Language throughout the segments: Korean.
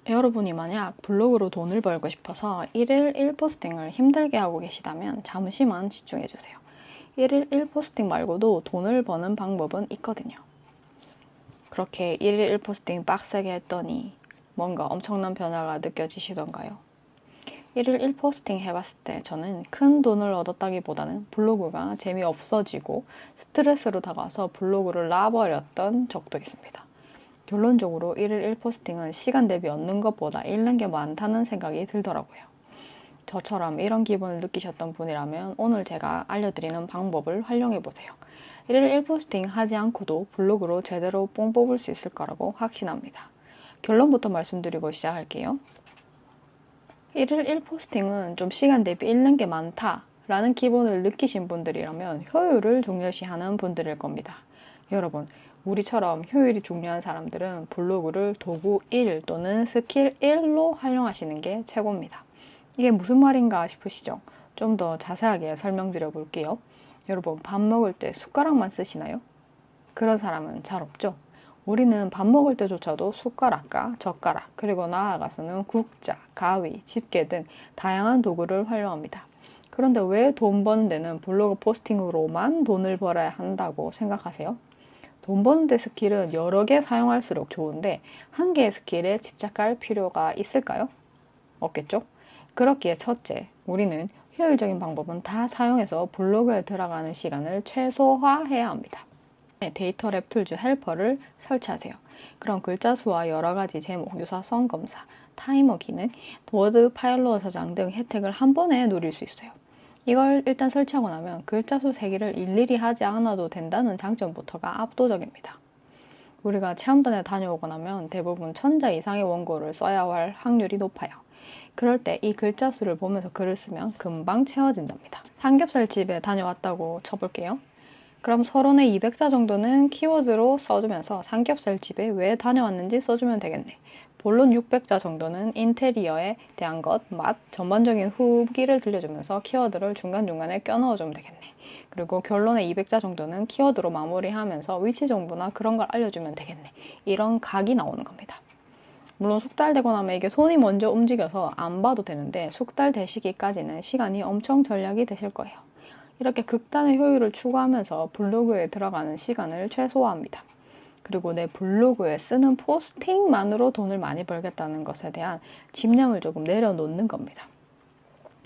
여러분이 만약 블로그로 돈을 벌고 싶어서 1일 1포스팅을 힘들게 하고 계시다면 잠시만 집중해주세요. 1일 1포스팅 말고도 돈을 버는 방법은 있거든요. 그렇게 1일 1포스팅 빡세게 했더니 뭔가 엄청난 변화가 느껴지시던가요? 1일 1포스팅 해봤을 때 저는 큰 돈을 얻었다기보다는 블로그가 재미없어지고 스트레스로 다가와서 블로그를 놔버렸던 적도 있습니다. 결론적으로 1일 1포스팅은 시간 대비 얻는 것보다 잃는 게 많다는 생각이 들더라고요. 저처럼 이런 기분을 느끼셨던 분이라면 오늘 제가 알려드리는 방법을 활용해보세요. 1일 1포스팅 하지 않고도 블로그로 제대로 뽕 뽑을 수 있을 거라고 확신합니다. 결론부터 말씀드리고 시작할게요. 1일 1포스팅은 좀 시간 대비 잃는 게 많다 라는 기분을 느끼신 분들이라면 효율을 중요시하는 분들일 겁니다. 여러분, 우리처럼 효율이 중요한 사람들은 블로그를 도구 1 또는 스킬 1로 활용하시는 게 최고입니다. 이게 무슨 말인가 싶으시죠? 좀 더 자세하게 설명드려 볼게요. 여러분, 밥 먹을 때 숟가락만 쓰시나요? 그런 사람은 잘 없죠? 우리는 밥 먹을 때조차도 숟가락과 젓가락, 그리고 나아가서는 국자, 가위, 집게 등 다양한 도구를 활용합니다. 그런데 왜 돈 버는 데는 블로그 포스팅으로만 돈을 벌어야 한다고 생각하세요? 돈 버는 데 스킬은 여러 개 사용할수록 좋은데 한 개의 스킬에 집착할 필요가 있을까요? 없겠죠? 그렇기에 첫째, 우리는 효율적인 방법은 다 사용해서 블로그에 들어가는 시간을 최소화해야 합니다. 데이터 랩 툴즈 헬퍼를 설치하세요. 그럼 글자 수와 여러 가지 제목, 유사성 검사, 타이머 기능, 워드 파일로 저장 등 혜택을 한 번에 누릴 수 있어요. 이걸 일단 설치하고 나면 글자 수 세기를 일일이 하지 않아도 된다는 장점부터가 압도적입니다. 우리가 체험단에 다녀오고 나면 대부분 1000자 이상의 원고를 써야 할 확률이 높아요. 그럴 때 이 글자 수를 보면서 글을 쓰면 금방 채워진답니다. 삼겹살집에 다녀왔다고 쳐볼게요. 그럼 서론에 200자 정도는 키워드로 써주면서 삼겹살집에 왜 다녀왔는지 써주면 되겠네. 본론 600자 정도는 인테리어에 대한 것, 맛, 전반적인 후기를 들려주면서 키워드를 중간중간에 껴넣어주면 되겠네. 그리고 결론에 200자 정도는 키워드로 마무리하면서 위치 정보나 그런 걸 알려주면 되겠네. 이런 각이 나오는 겁니다. 물론 숙달되고 나면 이게 손이 먼저 움직여서 안 봐도 되는데 숙달되시기까지는 시간이 엄청 절약이 되실 거예요. 이렇게 극단의 효율을 추구하면서 블로그에 들어가는 시간을 최소화합니다. 그리고 내 블로그에 쓰는 포스팅만으로 돈을 많이 벌겠다는 것에 대한 집념을 조금 내려놓는 겁니다.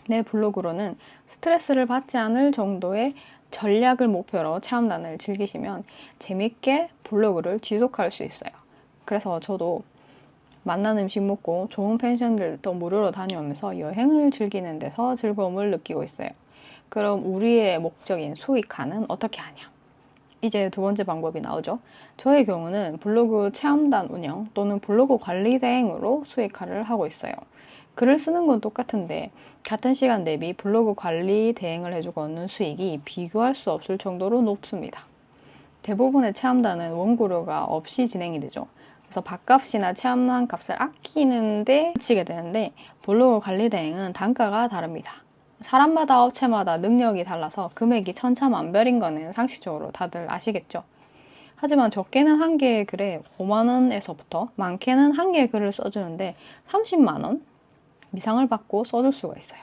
내 블로그로는 스트레스를 받지 않을 정도의 전략을 목표로 체험단을 즐기시면 재밌게 블로그를 지속할 수 있어요. 그래서 저도 맛난 음식 먹고 좋은 펜션들도 무료로 다녀오면서 여행을 즐기는 데서 즐거움을 느끼고 있어요. 그럼 우리의 목적인 수익화는 어떻게 하냐? 이제 두 번째 방법이 나오죠. 저의 경우는 블로그 체험단 운영 또는 블로그 관리 대행으로 수익화를 하고 있어요. 글을 쓰는 건 똑같은데 같은 시간 대비 블로그 관리 대행을 해주고 얻는 수익이 비교할 수 없을 정도로 높습니다. 대부분의 체험단은 원고료가 없이 진행이 되죠. 그래서 밥값이나 체험단 값을 아끼는데 치게 되는데 블로그 관리 대행은 단가가 다릅니다. 사람마다 업체마다 능력이 달라서 금액이 천차만별인 거는 상식적으로 다들 아시겠죠? 하지만 적게는 한 개의 글에 5만원에서부터 많게는 한 개의 글을 써주는데 30만원 이상을 받고 써줄 수가 있어요.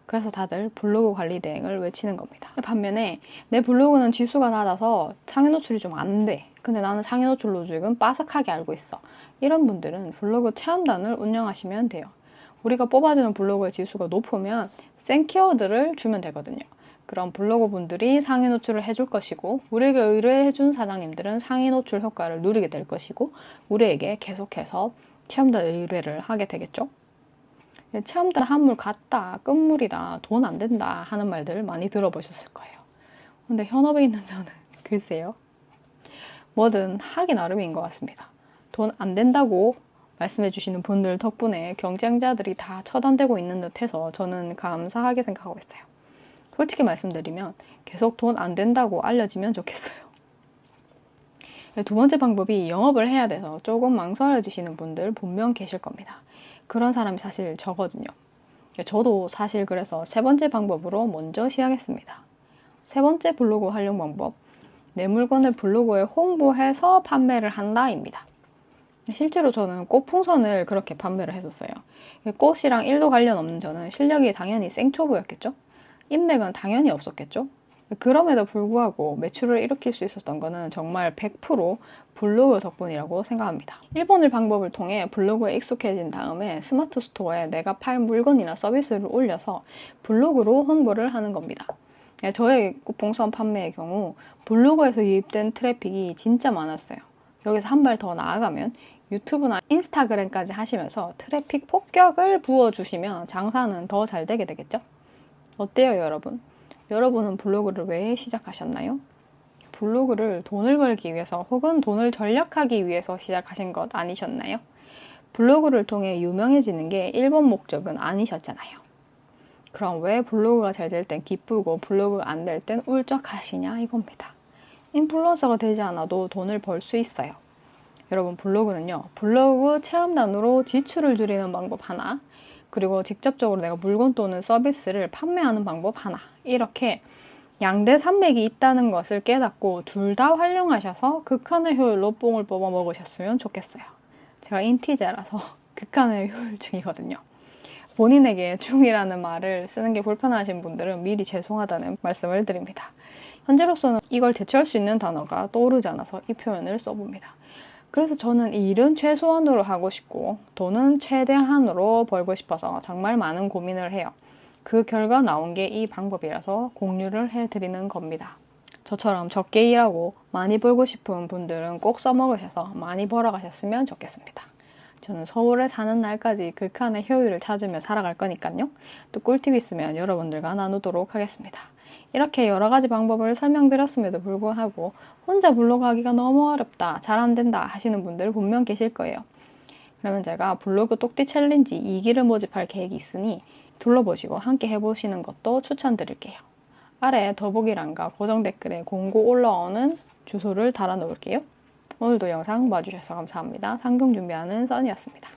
그래서 다들 블로그 관리 대행을 외치는 겁니다. 반면에 내 블로그는 지수가 낮아서 상위 노출이 좀 안 돼. 근데 나는 상위 노출 로직은 빠삭하게 알고 있어. 이런 분들은 블로그 체험단을 운영하시면 돼요. 우리가 뽑아주는 블로그의 지수가 높으면 센 키워드를 주면 되거든요. 그럼 블로그 분들이 상위 노출을 해줄 것이고 우리에게 의뢰해준 사장님들은 상위 노출 효과를 누리게 될 것이고 우리에게 계속해서 체험단 의뢰를 하게 되겠죠. 체험단 한물 같다, 끝물이다, 돈 안 된다 하는 말들 많이 들어보셨을 거예요. 근데 현업에 있는 저는 글쎄요. 뭐든 하기 나름인 것 같습니다. 돈 안 된다고 말씀해 주시는 분들 덕분에 경쟁자들이 다 처단되고 있는 듯해서 저는 감사하게 생각하고 있어요. 솔직히 말씀드리면 계속 돈 안 된다고 알려지면 좋겠어요. 두 번째 방법이 영업을 해야 돼서 조금 망설여지시는 분들 분명 계실 겁니다. 그런 사람이 사실 저거든요. 저도 사실 그래서 세 번째 방법으로 먼저 시작했습니다. 세 번째 블로그 활용 방법, 내 물건을 블로그에 홍보해서 판매를 한다입니다. 실제로 저는 꽃풍선을 그렇게 판매를 했었어요. 꽃이랑 1도 관련 없는 저는 실력이 당연히 생초보였겠죠? 인맥은 당연히 없었겠죠? 그럼에도 불구하고 매출을 일으킬 수 있었던 거는 정말 100% 블로그 덕분이라고 생각합니다. 일본을 방법을 통해 블로그에 익숙해진 다음에 스마트 스토어에 내가 팔 물건이나 서비스를 올려서 블로그로 홍보를 하는 겁니다. 저의 꽃풍선 판매의 경우 블로그에서 유입된 트래픽이 진짜 많았어요. 여기서 한 발 더 나아가면 유튜브나 인스타그램까지 하시면서 트래픽 폭격을 부어주시면 장사는 더 잘 되게 되겠죠? 어때요, 여러분? 여러분은 블로그를 왜 시작하셨나요? 블로그를 돈을 벌기 위해서 혹은 돈을 절약하기 위해서 시작하신 것 아니셨나요? 블로그를 통해 유명해지는 게 1번 목적은 아니셨잖아요. 그럼 왜 블로그가 잘 될 땐 기쁘고 블로그가 안 될 땐 울적하시냐 이겁니다. 인플루언서가 되지 않아도 돈을 벌 수 있어요. 여러분, 블로그는요, 블로그 체험단으로 지출을 줄이는 방법 하나, 그리고 직접적으로 내가 물건 또는 서비스를 판매하는 방법 하나, 이렇게 양대 산맥이 있다는 것을 깨닫고 둘 다 활용하셔서 극한의 효율로 뽕을 뽑아 먹으셨으면 좋겠어요. 제가 인티제라서 극한의 효율증이거든요. 본인에게 중이라는 말을 쓰는 게 불편하신 분들은 미리 죄송하다는 말씀을 드립니다. 현재로서는 이걸 대체할 수 있는 단어가 떠오르지 않아서 이 표현을 써봅니다. 그래서 저는 이 일은 최소한으로 하고 싶고 돈은 최대한으로 벌고 싶어서 정말 많은 고민을 해요. 그 결과 나온 게 이 방법이라서 공유를 해드리는 겁니다. 저처럼 적게 일하고 많이 벌고 싶은 분들은 꼭 써먹으셔서 많이 벌어가셨으면 좋겠습니다. 저는 서울에 사는 날까지 극한의 효율을 찾으며 살아갈 거니까요. 또 꿀팁 있으면 여러분들과 나누도록 하겠습니다. 이렇게 여러 가지 방법을 설명드렸음에도 불구하고 혼자 블로그 하기가 너무 어렵다, 잘 안 된다 하시는 분들 분명 계실 거예요. 그러면 제가 블로그 똑띠 챌린지 2기를 모집할 계획이 있으니 둘러보시고 함께 해보시는 것도 추천드릴게요. 아래 더보기란과 고정 댓글에 공고 올라오는 주소를 달아 놓을게요. 오늘도 영상 봐주셔서 감사합니다. 상경 준비하는 써니였습니다.